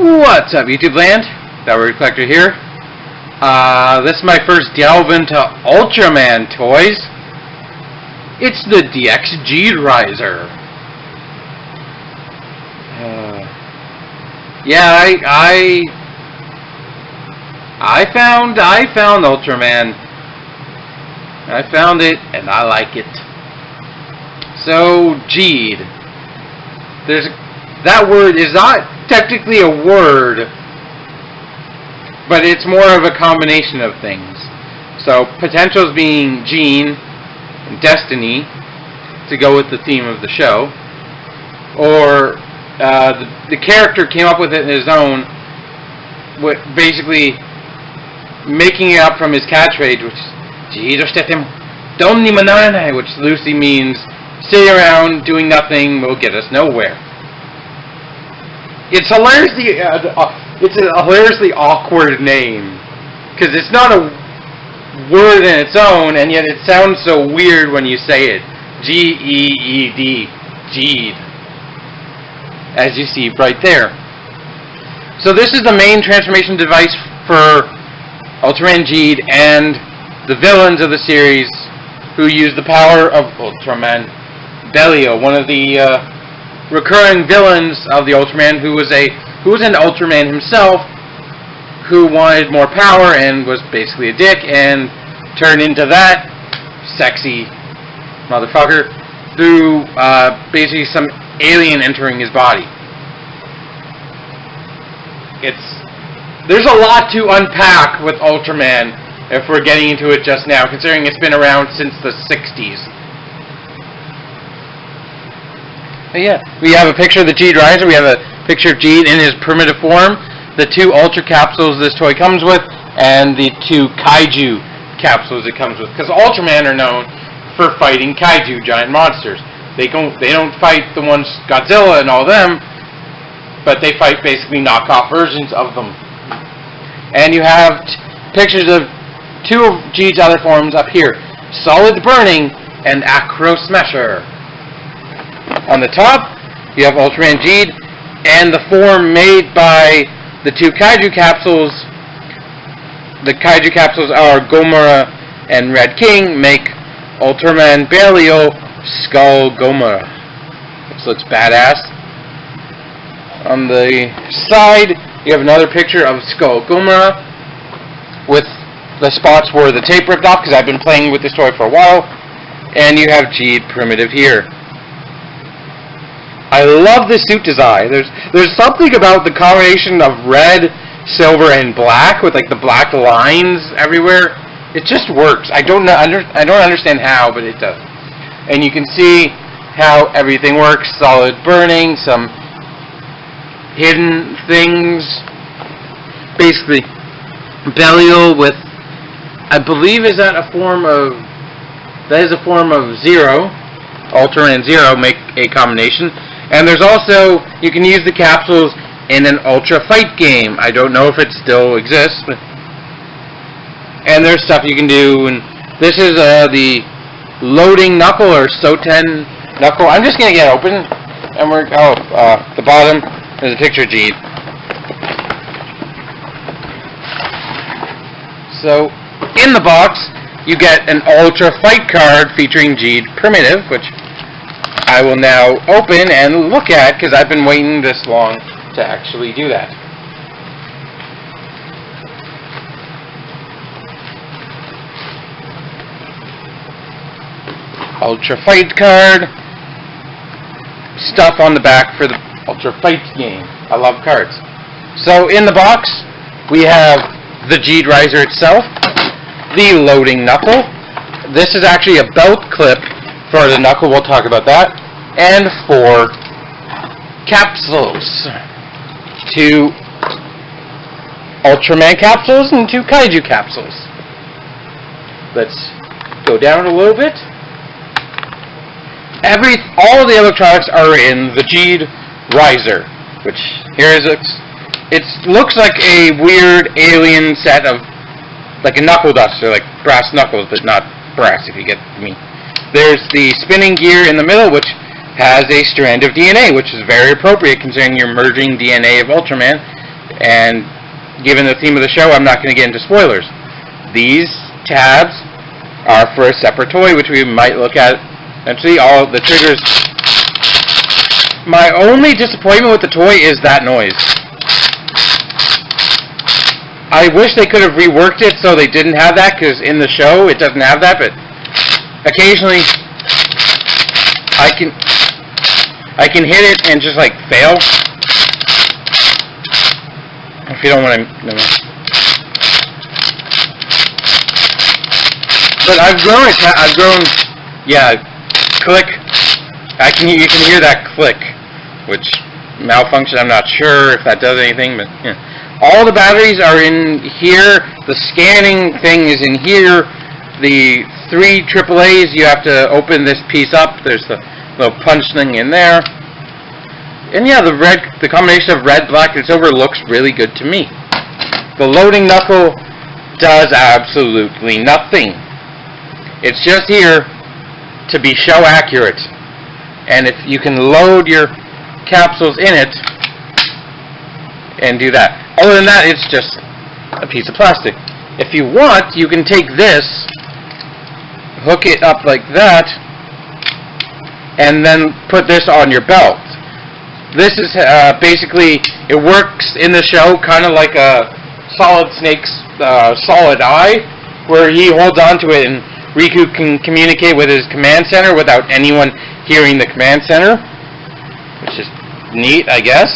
What's up, YouTube land? That Collector here. This is my first delve into Ultraman toys. It's the DX Geeeeeeed. Yeah, I found Ultraman. I found it, and I like it. So, Geed. That word is not technically a word, but it's more of a combination of things. So, potentials being Gene and Destiny, to go with the theme of the show, or the character came up with it in his own, basically making it up from his catchphrase, which is Don't Nimanane, which loosely means sitting around doing nothing will get us nowhere. It's a hilariously awkward name, because it's not a word in its own, and yet it sounds so weird when you say it. Geeeeeed, Geed, as you see right there. So this is the main transformation device for Ultraman Geed and the villains of the series, who use the power of Ultraman Bellio, one of the recurring villains of the Ultraman, who was an Ultraman himself, who wanted more power and was basically a dick, and turned into that sexy motherfucker through basically some alien entering his body. There's a lot to unpack with Ultraman if we're getting into it just now, considering it's been around since the 60s. But yeah, we have a picture of the Geeeeeeed. We have a picture of Geed in his primitive form, the 2 Ultra capsules this toy comes with, and the 2 Kaiju capsules it comes with. Because Ultraman are known for fighting Kaiju, giant monsters. They don't fight the ones Godzilla and all them, but they fight basically knockoff versions of them. And you have pictures of 2 of Geed's other forms up here, Solid Burning and Acro Smasher. On the top, you have Ultraman Geed, and the form made by the 2 Kaiju capsules. The Kaiju capsules are Gomora and Red King, make Ultraman Bellio Skull Gomora, which looks badass. On the side, you have another picture of Skull Gomora, with the spots where the tape ripped off, because I've been playing with this toy for a while, and you have Geed Primitive here. I love the suit design. There's something about the combination of red, silver, and black with like the black lines everywhere. It just works. I don't understand how, but it does. And you can see how everything works. Solid burning, some hidden things. Basically, Bellio with, I believe, is that a form of Zero. Ultraman Zero make a combination. And there's also, you can use the capsules in an Ultra Fight game. I don't know if it still exists, but, and there's stuff you can do. And this is the loading knuckle, or Soten knuckle. I'm just gonna get it open, and the bottom is a picture of Geed. So in the box, you get an Ultra Fight card featuring Geed Primitive, which I will now open and look at, because I've been waiting this long to actually do that. Ultra Fight card. Stuff on the back for the Ultra Fight game. I love cards. So in the box, we have the Geeeeeeed itself, the loading knuckle. This is actually a belt clip For the knuckle, we'll talk about that. And 4 capsules. 2 Ultraman capsules and 2 Kaiju capsules. Let's go down a little bit. All the electronics are in the Geeeeeeed riser, which here is it looks like a weird alien set of, like a knuckle duster, like brass knuckles, but not brass, if you get me. There's the spinning gear in the middle, which has a strand of DNA, which is very appropriate considering you're merging DNA of Ultraman. And given the theme of the show, I'm not going to get into spoilers. These tabs are for a separate toy, which we might look at eventually. All the triggers. My only disappointment with the toy is that noise. I wish they could have reworked it so they didn't have that, because in the show it doesn't have that, but occasionally I can hit it and just like fail. If you don't want to, no. But I've grown, yeah, click. You can hear that click, which malfunction. I'm not sure if that does anything, but yeah. All the batteries are in here. The scanning thing is in here. The 3 AAAs, you have to open this piece up. There's the little punch thing in there. And yeah, the combination of red, black, and silver looks really good to me. The loading knuckle does absolutely nothing. It's just here to be show accurate. And if you can load your capsules in it and do that. Other than that, it's just a piece of plastic. If you want, you can take this, hook it up like that, and then put this on your belt. This is basically, it works in the show kind of like a Solid Snake's solid eye, where he holds on to it and Riku can communicate with his command center without anyone hearing the command center, which is neat, I guess.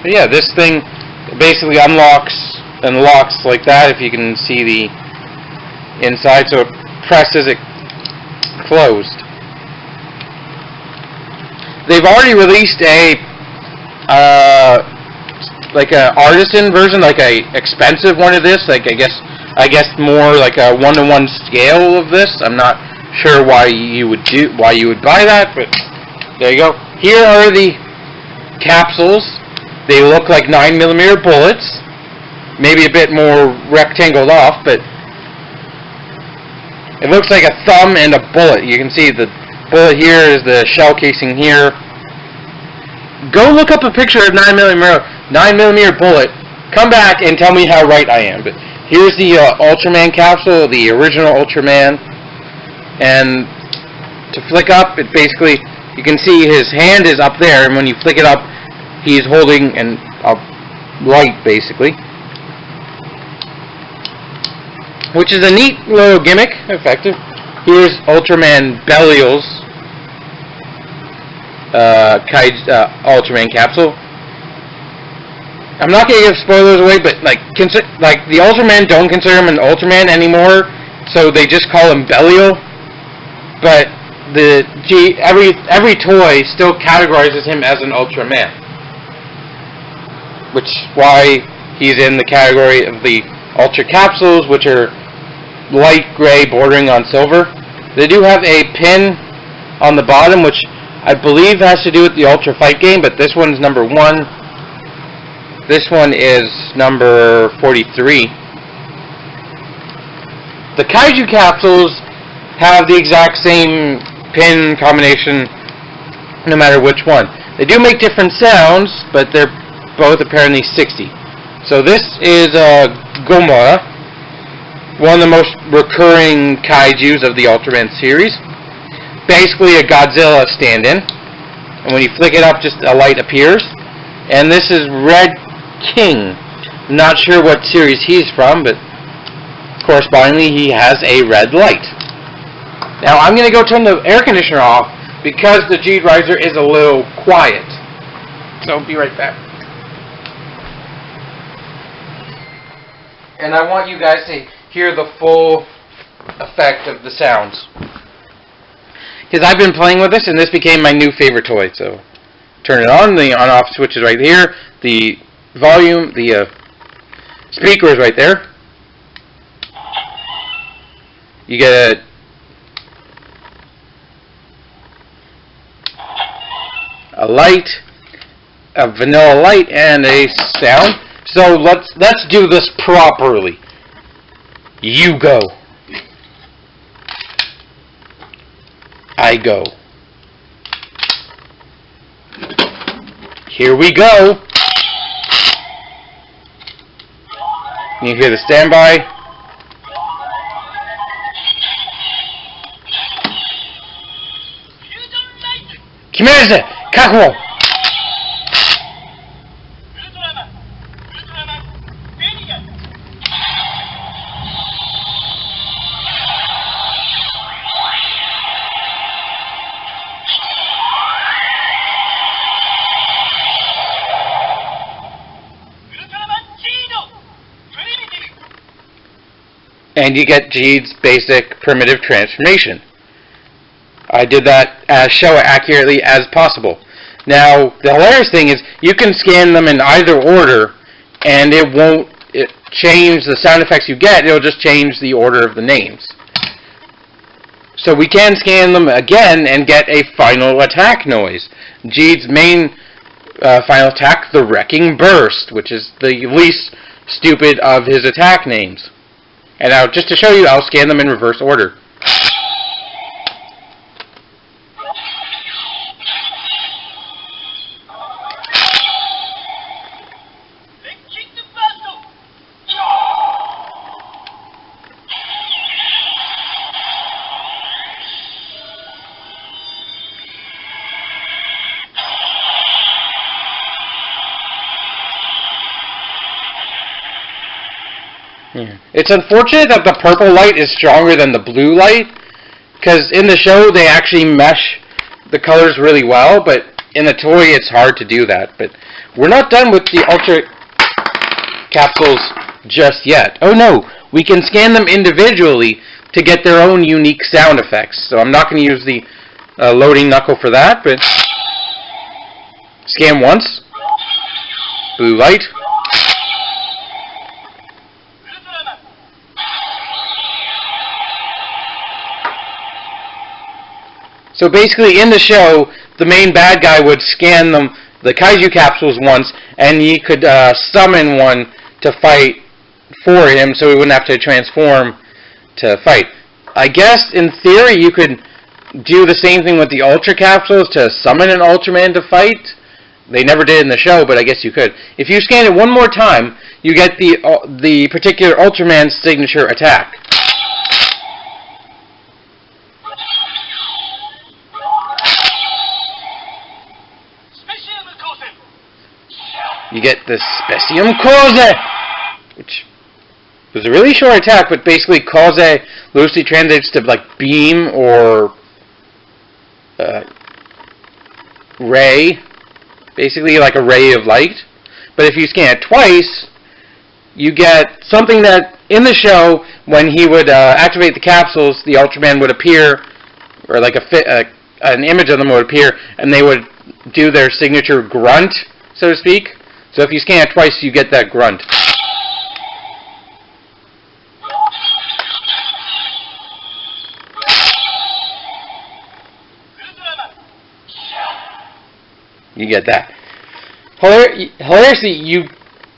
But yeah, this thing basically unlocks and locks like that, if you can see the inside, so it presses it closed. They've already released a like a artisan version, like a expensive one of this, like I guess more like a 1-to-1 scale of this. I'm not sure why you would buy that, but there you go. Here are the capsules. They look like 9mm bullets, maybe a bit more rectangled off, but it looks like a thumb and a bullet. You can see the bullet here is the shell casing here. Go look up a picture of 9mm bullet. Come back and tell me how right I am. But here's the Ultraman capsule, the original Ultraman. And to flick up, it basically, you can see his hand is up there, and when you flick it up, he's holding a light, basically. Which is a neat little gimmick, effective. Here's Ultraman Belial's Ultraman capsule. I'm not going to give spoilers away, but like the Ultraman don't consider him an Ultraman anymore, so they just call him Belial. But every toy still categorizes him as an Ultraman, which is why he's in the category of the Ultra capsules, which are light gray bordering on silver. They do have a pin on the bottom, which I believe has to do with the Ultra Fight game, but this one's number 1. This one is number 43. The Kaiju capsules have the exact same pin combination no matter which one. They do make different sounds, but they're both apparently 60. So this is Gomora, one of the most recurring kaijus of the Ultraman series. Basically a Godzilla stand-in. And when you flick it up, just a light appears. And this is Red King. Not sure what series he's from, but correspondingly he has a red light. Now I'm going to go turn the air conditioner off because the Geeeeeeed riser is a little quiet. So I'll be right back. And I want you guys to hear the full effect of the sounds. because I've been playing with this, and this became my new favorite toy. So, turn it on. The on-off switch is right here. The volume, the speaker is right there. You get a light, a vanilla light, and a sound. So let's do this properly. You go. I go. Here we go. You hear the standby. Kimaze! Kakuo! And you get Geeeeeed's basic primitive transformation. I did that as show it accurately as possible. Now, the hilarious thing is, you can scan them in either order, and it won't change the sound effects you get, it'll just change the order of the names. So we can scan them again and get a final attack noise. Geeeeeed's main final attack, the Wrecking Burst, which is the least stupid of his attack names. And now, just to show you, I'll scan them in reverse order. It's unfortunate that the purple light is stronger than the blue light, because in the show they actually mesh the colors really well, but in the toy it's hard to do that. But we're not done with the Ultra capsules just yet. Oh no, we can scan them individually to get their own unique sound effects. So I'm not going to use the loading knuckle for that, but scan once, blue light. So basically, in the show, the main bad guy would scan the kaiju capsules once, and he could summon one to fight for him, so he wouldn't have to transform to fight. I guess, in theory, you could do the same thing with the Ultra capsules to summon an Ultraman to fight. They never did in the show, but I guess you could. If you scan it one more time, you get the particular Ultraman's signature attack. You get the Specium Cause, which was a really short attack, but basically Cause loosely translates to like beam or ray, basically like a ray of light. But if you scan it twice, you get something that in the show, when he would activate the capsules, the Ultraman would appear, or like an image of them would appear, and they would do their signature grunt, so to speak. So if you scan it twice, you get that grunt. You get that. Hilariously, you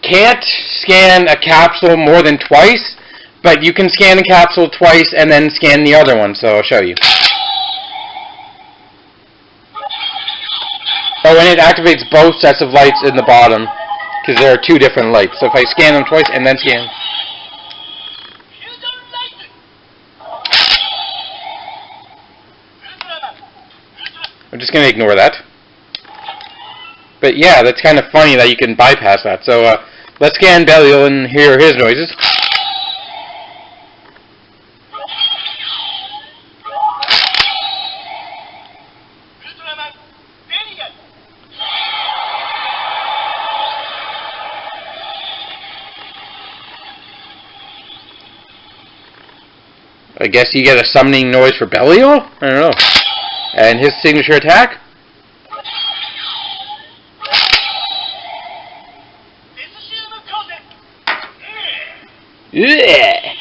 can't scan a capsule more than twice, but you can scan a capsule twice and then scan the other one, so I'll show you. Oh, and it activates both sets of lights in the bottom, because there are two different lights. So if I scan them twice and then scan... I'm just going to ignore that. But yeah, that's kind of funny that you can bypass that. So let's scan Belial and hear his noises. I guess you get a summoning noise for Belial? I don't know. And his signature attack? Yeah.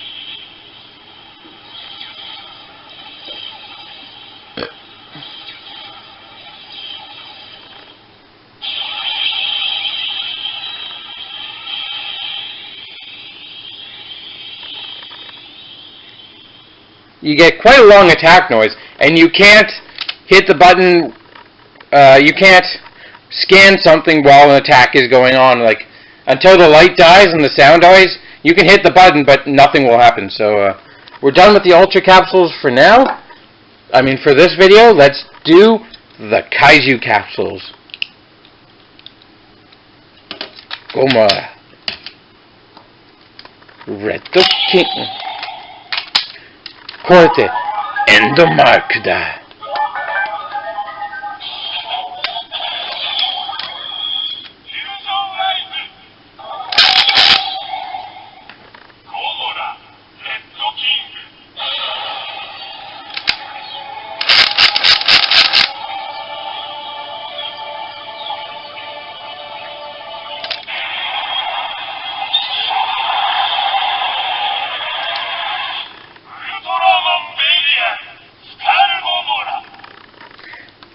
You get quite a long attack noise, and you can't hit the button, you can't scan something while an attack is going on. Like, until the light dies and the sound dies, you can hit the button, but nothing will happen. So, we're done with the Ultra Capsules for now. I mean, for this video, let's do the Kaiju Capsules. Gomora. Reto King. Corte. Endomarkda.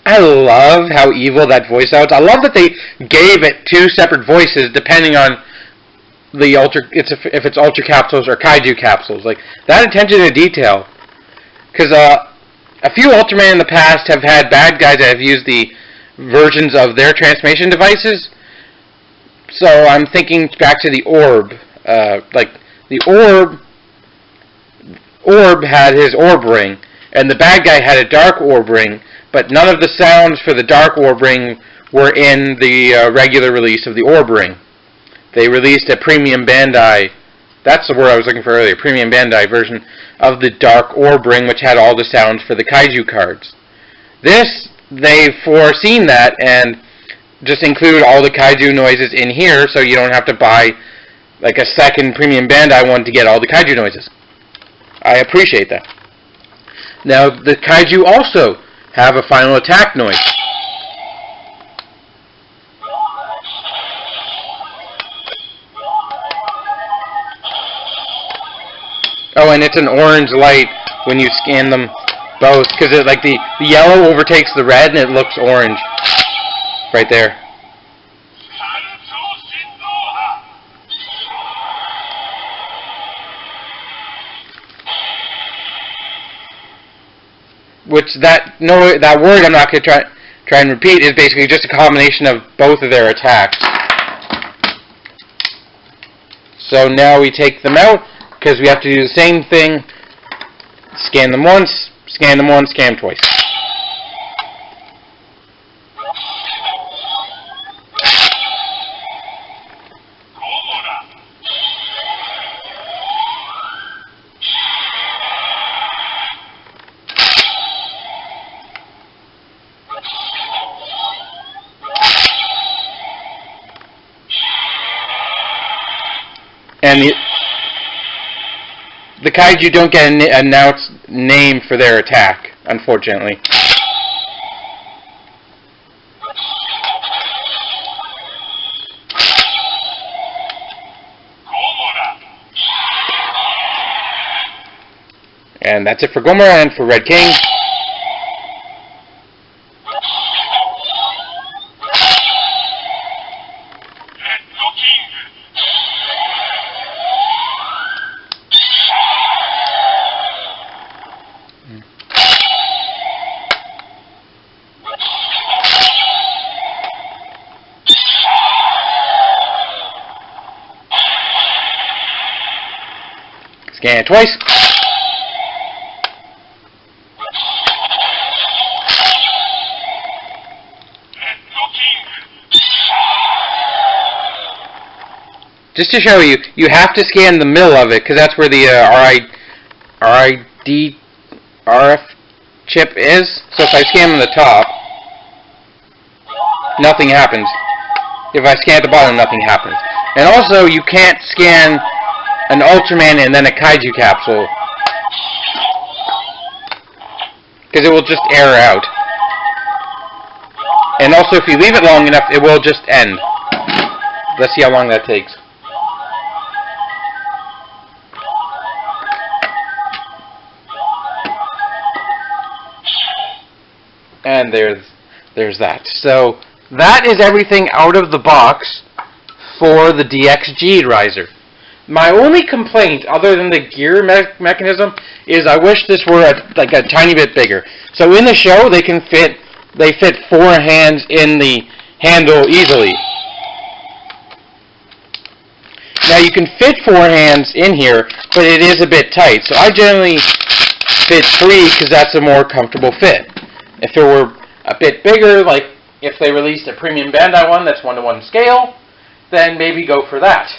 I love how evil that voice sounds. I love that they gave it two separate voices depending on the if it's Ultra Capsules or Kaiju Capsules. Like, that attention to detail. Because a few Ultraman in the past have had bad guys that have used the versions of their transformation devices. So I'm thinking back to the Orb. Like, the Orb had his Orb Ring, and the bad guy had a Dark Orb Ring, but none of the sounds for the Dark Orb Ring were in the regular release of the Orb Ring. They released a Premium Bandai, that's the word I was looking for earlier, Premium Bandai version of the Dark Orb Ring, which had all the sounds for the Kaiju cards. This, they've foreseen that and just include all the Kaiju noises in here, so you don't have to buy like a second Premium Bandai one to get all the Kaiju noises. I appreciate that. Now, the Kaiju also have a final attack noise. Oh, and it's an orange light when you scan them both, because like the yellow overtakes the red and it looks orange right there. Which that word I'm not going to try and repeat is basically just a combination of both of their attacks. So now we take them out because we have to do the same thing. Scan them once, scan them once, scan them twice. And the Kaiju don't get an announced name for their attack, unfortunately. And that's it for Gomora and for Red King. Scan it twice. Just to show you, you have to scan the middle of it, because that's where the RF chip is. So if I scan on the top, nothing happens. If I scan at the bottom, nothing happens. And also, you can't scan an Ultraman and then a Kaiju capsule, because it will just error out. And also, if you leave it long enough, it will just end. Let's see how long that takes. And there's that. So that is everything out of the box for the DX Geeeeeeed riser. My only complaint, other than the gear mechanism, is I wish this were like a tiny bit bigger. So in the show, they fit 4 hands in the handle easily. Now you can fit 4 hands in here, but it is a bit tight. So I generally fit 3 because that's a more comfortable fit. If it were a bit bigger, like if they released a premium Bandai one that's 1:1 scale, then maybe go for that.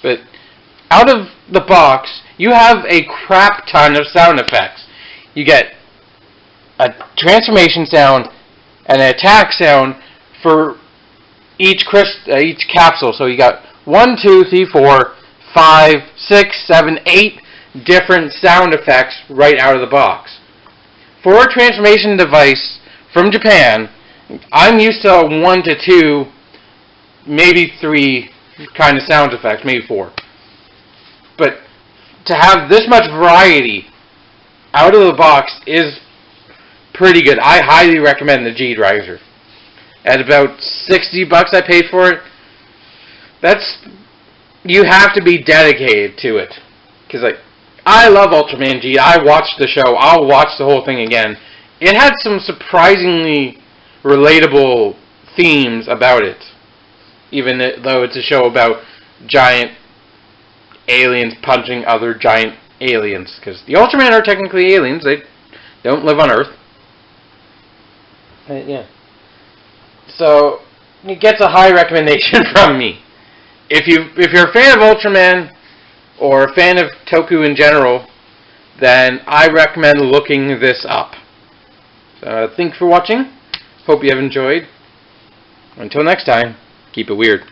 But out of the box, you have a crap ton of sound effects. You get a transformation sound and an attack sound for each capsule. So you got 1, 2, 3, 4, 5, 6, 7, 8 different sound effects right out of the box. For a transformation device from Japan, I'm used to 1 to 2, maybe 3 kind of sound effects, maybe 4. But to have this much variety out of the box is pretty good. I highly recommend the Geeeeeeed riser. At about $60 I paid for it. You have to be dedicated to it. Because I love Ultraman Geeeeeeed. I watched the show. I'll watch the whole thing again. It had some surprisingly relatable themes about it. Even though it's a show about giant aliens punching other giant aliens. Because the Ultraman are technically aliens. They don't live on Earth. Yeah. So, it gets a high recommendation from me. If you're a fan of Ultraman, or a fan of Toku in general, then I recommend looking this up. So, thanks for watching. Hope you have enjoyed. Until next time, keep it weird.